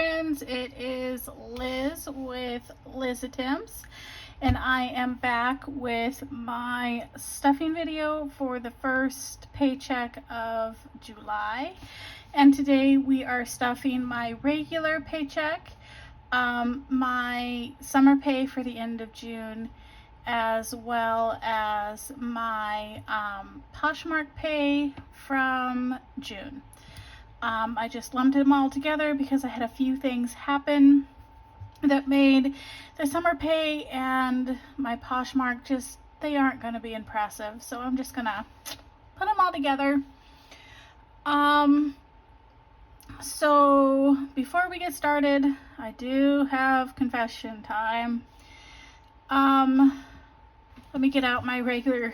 friends, it is Liz with Liz Attempts, and I am back with my stuffing video for the first paycheck of July. And today we are stuffing my regular paycheck, my summer pay for the end of June, as well as my Poshmark pay from June. I just lumped them all together because I had a few things happen that made the summer pay and my Poshmark just, they aren't going to be impressive. So I'm just going to put them all together. So before we get started, I do have confession time. Let me get out my regular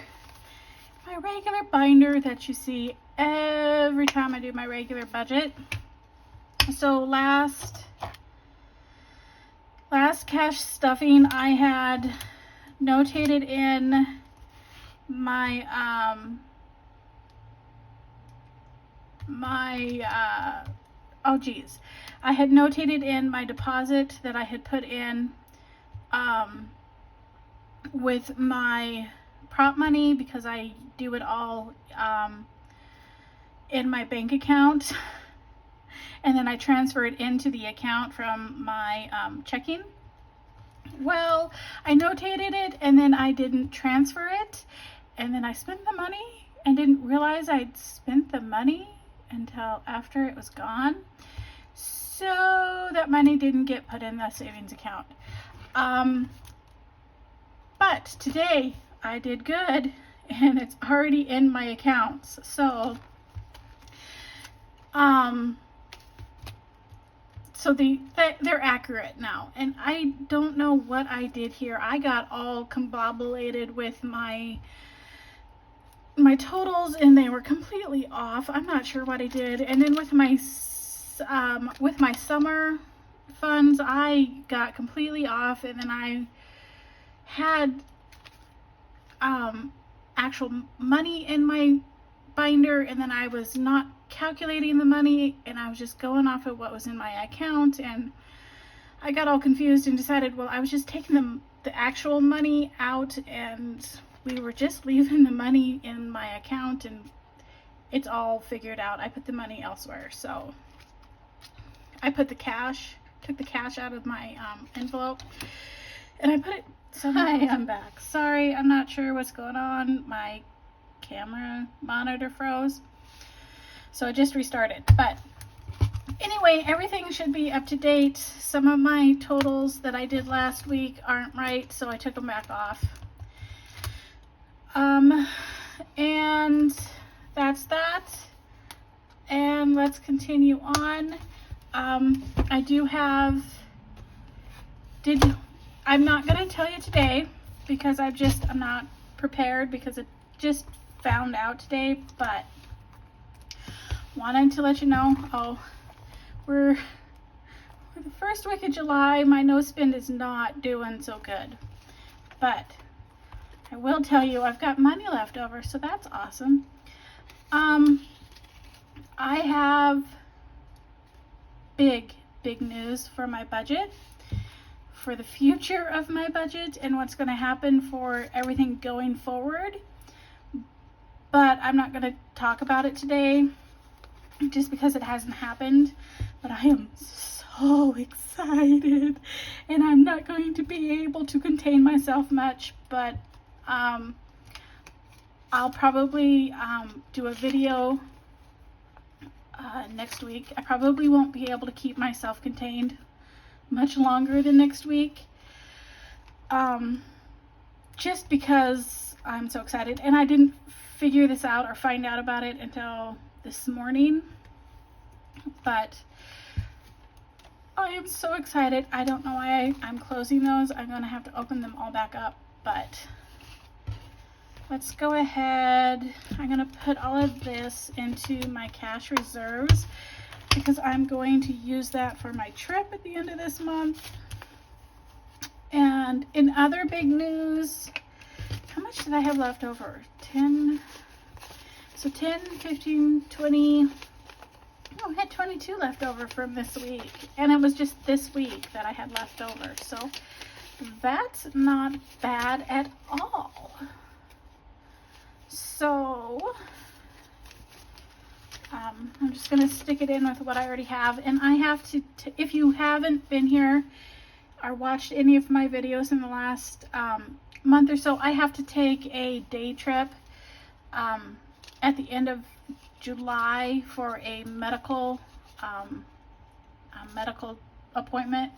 binder that you see every time I do my regular budget. So last cash stuffing, I had notated in my I had notated in my deposit that I had put in with my prop money, because I do it all in my bank account, and then I transfer it into the account from my checking. Well, I notated it and then I didn't transfer it, and then I spent the money and didn't realize I'd spent the money until after it was gone. So that money didn't get put in the savings account. But today I did good, and it's already in my accounts. So they're accurate now, and I don't know what I did here. I got all combobulated with my totals, and they were completely off. I'm not sure what I did. And then with my summer funds, I got completely off, and then I had actual money in my binder, and then I was not calculating the money, and I was just going off of what was in my account, and I got all confused and decided, well, I was just taking the actual money out, and we were just leaving the money in my account, and it's all figured out. I put the money elsewhere. So I put took the cash out of my envelope, and I put it somewhere. Hi, I'm back. Sorry, I'm not sure what's going on. My camera monitor froze, so I just restarted. But anyway, everything should be up to date. Some of my totals that I did last week aren't right, so I took them back off. And that's that. And let's continue on. I do have, I'm not going to tell you today because I'm not prepared, because it just found out today, but wanted to let you know. We're the first week of July. My no spend is not doing so good, but I will tell you I've got money left over, so that's awesome. I have big news for my budget, for the future of my budget, and what's going to happen for everything going forward. But I'm not going to talk about it today just because it hasn't happened. But I am so excited, and I'm not going to be able to contain myself much, but I'll probably do a video next week. I probably won't be able to keep myself contained much longer than next week, just because I'm so excited, and I didn't figure this out or find out about it until this morning, but I am so excited. I don't know why I'm closing those. I'm gonna have to open them all back up, but let's go ahead. I'm gonna put all of this into my cash reserves because I'm going to use that for my trip at the end of this month. And in other big news, how much did I have left over? 10, so 10, 15, 20, I had 22 left over from this week, and it was just this week that I had left over, so that's not bad at all. So I'm just gonna stick it in with what I already have, and I have to if you haven't been here or watched any of my videos in the last month or so, I have to take a day trip at the end of July for a medical appointment,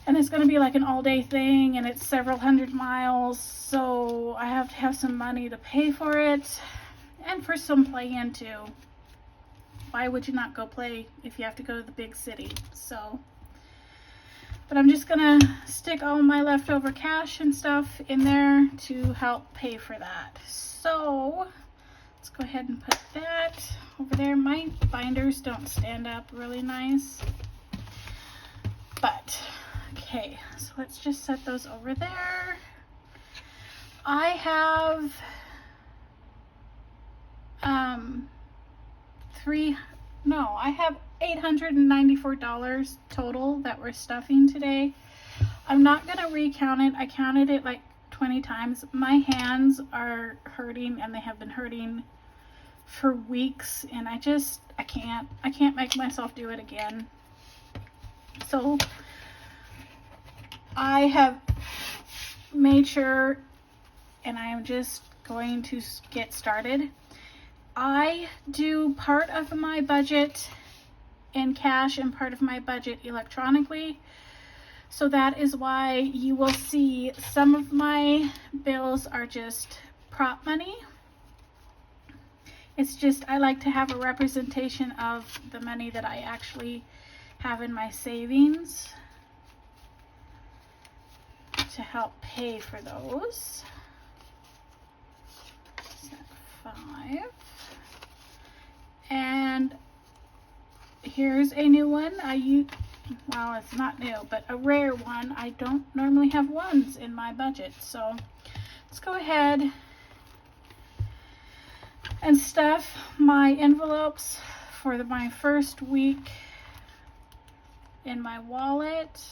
and it's going to be like an all-day thing, and it's several hundred miles, so I have to have some money to pay for it and for some play-in too. Why would you not go play if you have to go to the big city? So, but I'm just gonna stick all my leftover cash and stuff in there to help pay for that. So let's go ahead and put that over there. My binders don't stand up really nice, but okay, so let's just set those over there. I have I have $894 total that we're stuffing today. I'm not gonna recount it. I counted it like 20 times. My hands are hurting, and they have been hurting for weeks, and I can't make myself do it again. So I have made sure, and I am just going to get started. I do part of my budget in cash and part of my budget electronically. So that is why you will see some of my bills are just prop money. It's just, I like to have a representation of the money that I actually have in my savings to help pay for those. Set 5. And here's a new one. Well, it's not new, but a rare one. I don't normally have ones in my budget. So let's go ahead and stuff my envelopes for my first week in my wallet.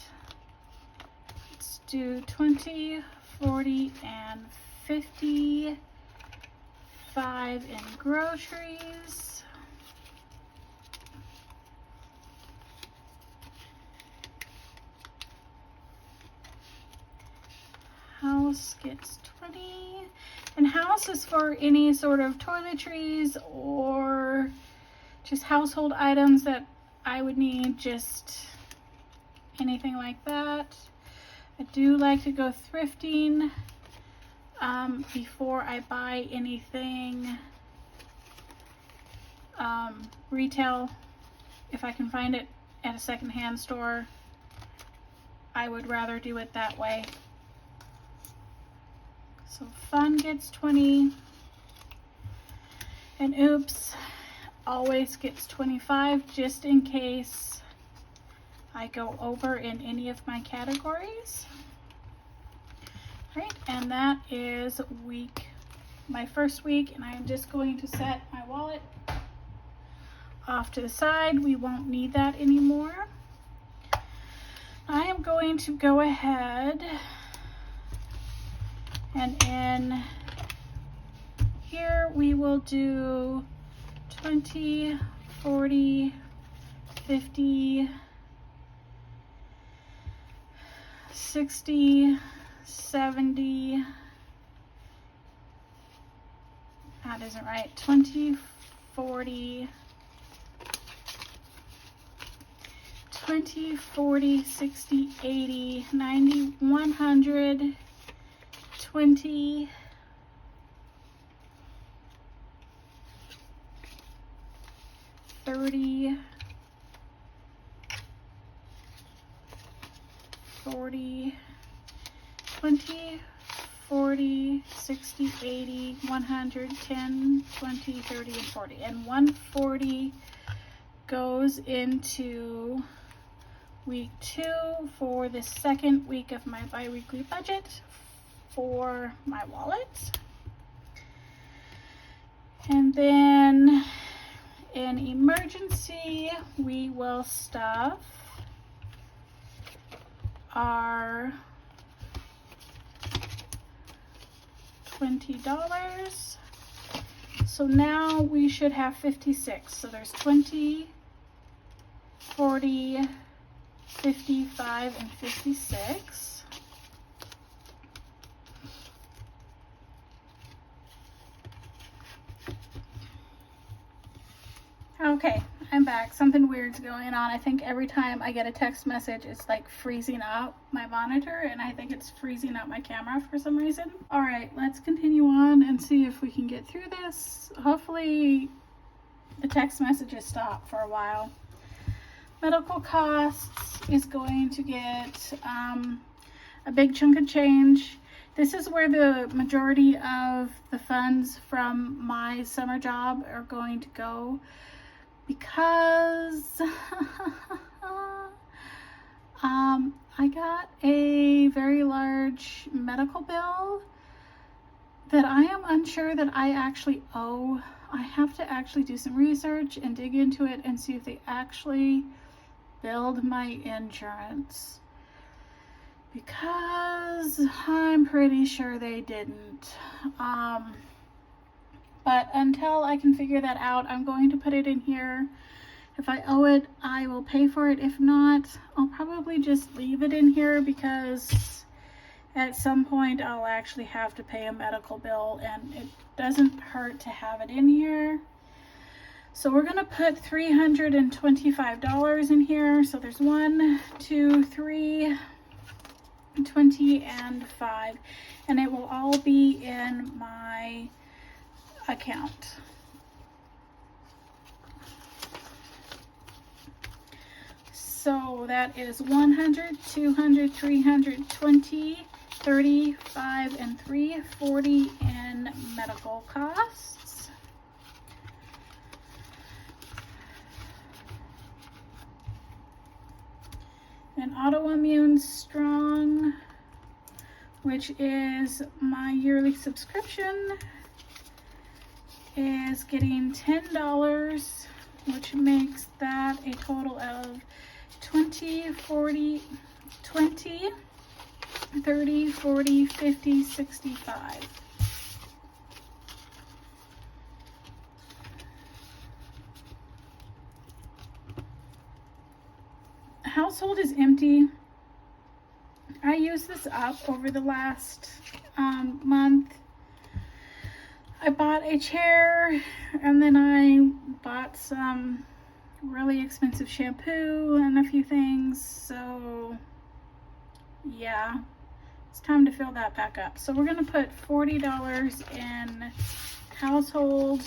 Let's do 20, 40, and 55 in groceries. House gets 20, and house is for any sort of toiletries or just household items that I would need, just anything like that. I do like to go thrifting before I buy anything retail. If I can find it at a secondhand store, I would rather do it that way. So fun gets 20, and oops always gets 25, just in case I go over in any of my categories. Right, and that is my first week, and I'm just going to set my wallet off to the side. We won't need that anymore. I am going to go ahead and in here we will do 20, 40, 50, 60, 70, that isn't right, 20, 40, 20, 40, 60, 80, 90, 100, 20, 30, 40, 20, 40, 60, 80, 100, 10, 20, 30, and 40. And 140 goes into week 2 for the second week of my bi-weekly budget for my wallet. And then an emergency, we will stuff our $20. So now we should have 56. So there's 20, 40, 55, and 56. Okay, I'm back. Something weird's going on. I think every time I get a text message, it's like freezing up my monitor, and I think it's freezing up my camera for some reason. All right, let's continue on and see if we can get through this. Hopefully the text messages stop for a while. Medical costs is going to get a big chunk of change. This is where the majority of the funds from my summer job are going to go, because I got a very large medical bill that I am unsure that I actually owe. I have to actually do some research and dig into it and see if they actually billed my insurance, because I'm pretty sure they didn't. But until I can figure that out, I'm going to put it in here. If I owe it, I will pay for it. If not, I'll probably just leave it in here, because at some point I'll actually have to pay a medical bill, and it doesn't hurt to have it in here. So we're gonna put $325 in here. So there's 1, 2, 3, 20, and 5, and it will all be in my account. So that is 100, 200, 320, 35, and 340 in medical costs. And autoimmune strong, which is my yearly subscription, is getting $10, which makes that a total of 20, 40, 20, 30, 40, 50, 65. Household is empty. I used this up over the last month. I bought a chair, and then I bought some really expensive shampoo and a few things. So yeah, it's time to fill that back up. So we're gonna put $40 in household,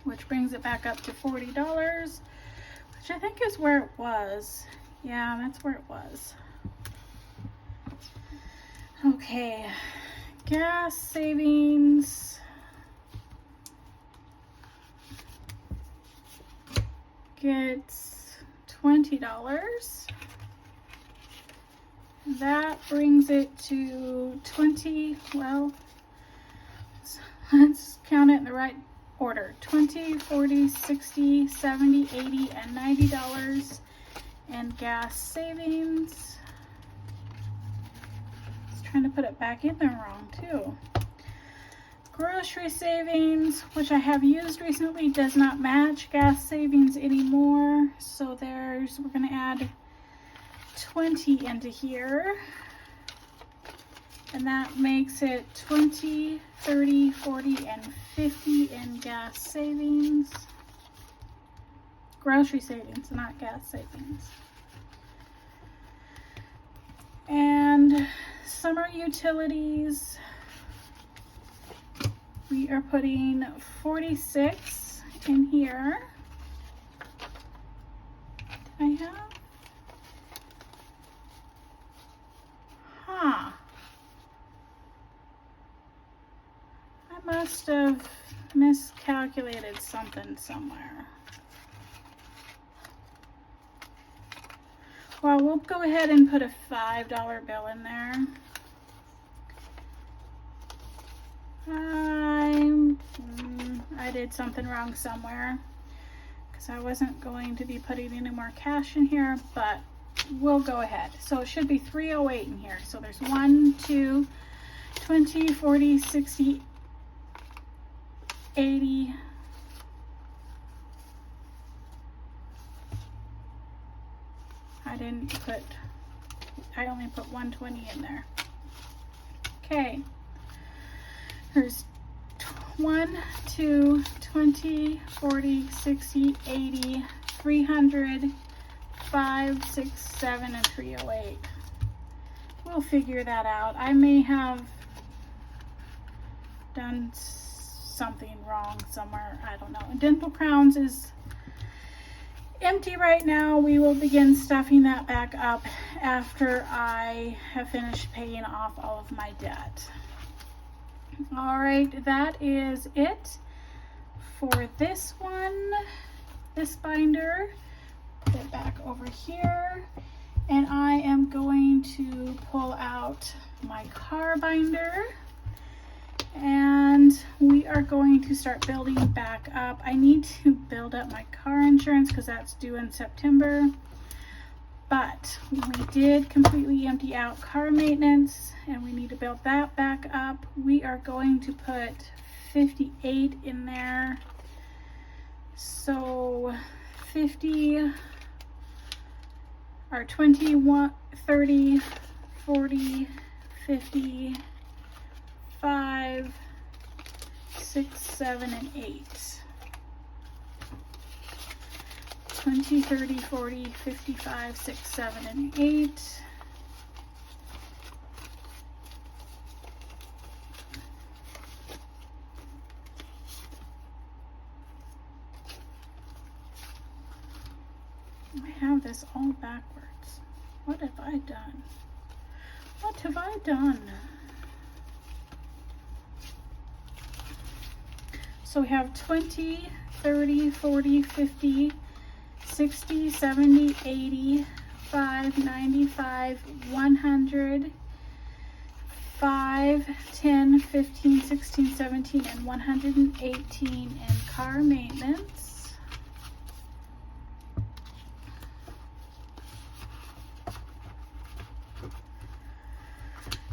which brings it back up to $40, which I think is where it was. Yeah, that's where it was. Okay, gas savings gets $20. That brings it to 20, well, let's count it in the right order. 20, 40, 60, 70, 80, and $90 in gas savings. Trying to put it back in there wrong too. Grocery savings, which I have used recently, does not match gas savings anymore. So we're gonna add 20 into here. And that makes it 20, 30, 40, and 50 in gas savings. Grocery savings, not gas savings. And summer utilities, we are putting 46 in here. Did I have? I must have miscalculated something somewhere. Well, we'll go ahead and put a $5 bill in there. I did something wrong somewhere. because I wasn't going to be putting any more cash in here, but we'll go ahead. So it should be 308 in here. So there's 1, 2, 20, 40, 60, 80. I only put 120 in there. Okay. There's 1, 2, 20, 40, 60, 80, 300, 5, 6, 7, and 308. We'll figure that out. I may have done something wrong somewhere. I don't know. And dental crowns is empty right now. We will begin stuffing that back up after I have finished paying off all of my debt. All right, that is it for this one, this binder. Put it back over here, and I am going to pull out my car binder, and we are going to start building back up. I need to build up my car insurance because that's due in September, but we did completely empty out car maintenance, and we need to build that back up. We are going to put 58 in there. So 50 are 21, 30, 40, 50, 5, 6, 7, and 8. 20, 30, 40, 55, 6, 7, and 8. I have this all backwards. What have I done? What have I done? So we have 20, 30, 40, 50, 60, 70, 80, 5, 95, 100, 5, 10, 15, 16, 17, and 118 in car maintenance.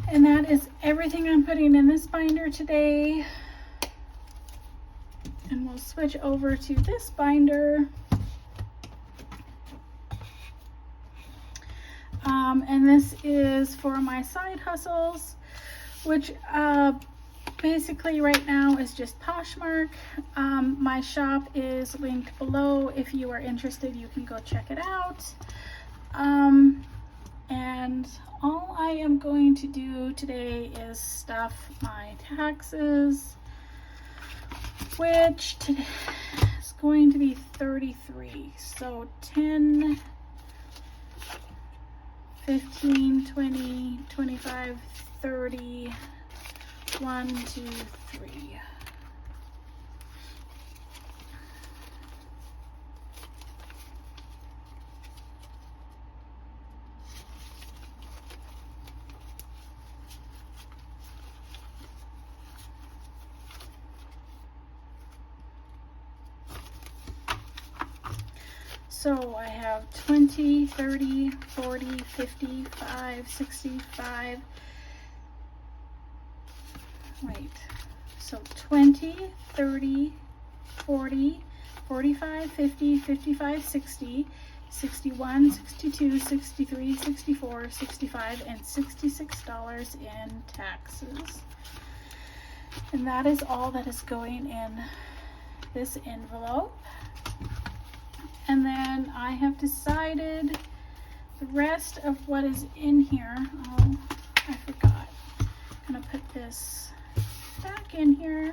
And that is everything I'm putting in this binder today. And we'll switch over to this binder. And this is for my side hustles, which basically right now is just Poshmark. My shop is linked below. If you are interested, you can go check it out. And all I am going to do today is stuff my taxes, which today is going to be 33. So 10, 15, 20, 25, 30, 1, 2, 3. So I have 20, 30, 40, 55, 65. Wait. So 20, 30, 40, 45, 50, 55, 60, 61, 62, 63, 64, 65, and $66 in taxes. And that is all that is going in this envelope. And then I have decided the rest of what is in here. Oh, I forgot. I'm gonna put this back in here.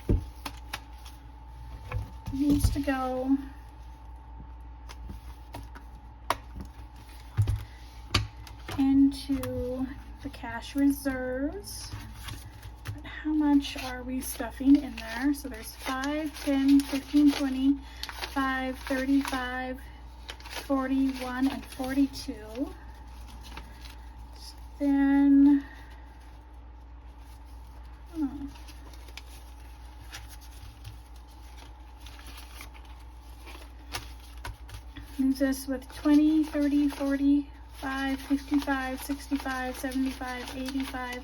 It needs to go into the cash reserves. How much are we stuffing in there? So there's 5, 10, 15, 20, 5, 35, 41, and 42. Then leaves us with 20, 30, 45, 55, 65, 75, 85,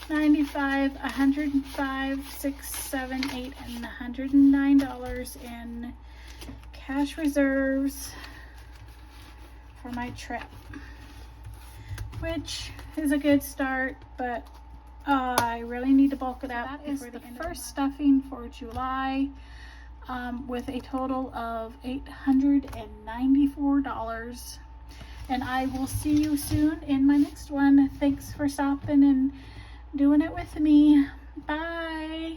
95, 105, 6, 7, 8, and $109 in cash reserves for my trip, which is a good start, but I really need to bulk it up. That is the first stuffing for July, with a total of $894. And I will see you soon in my next one. Thanks for stopping and doing it with me. Bye.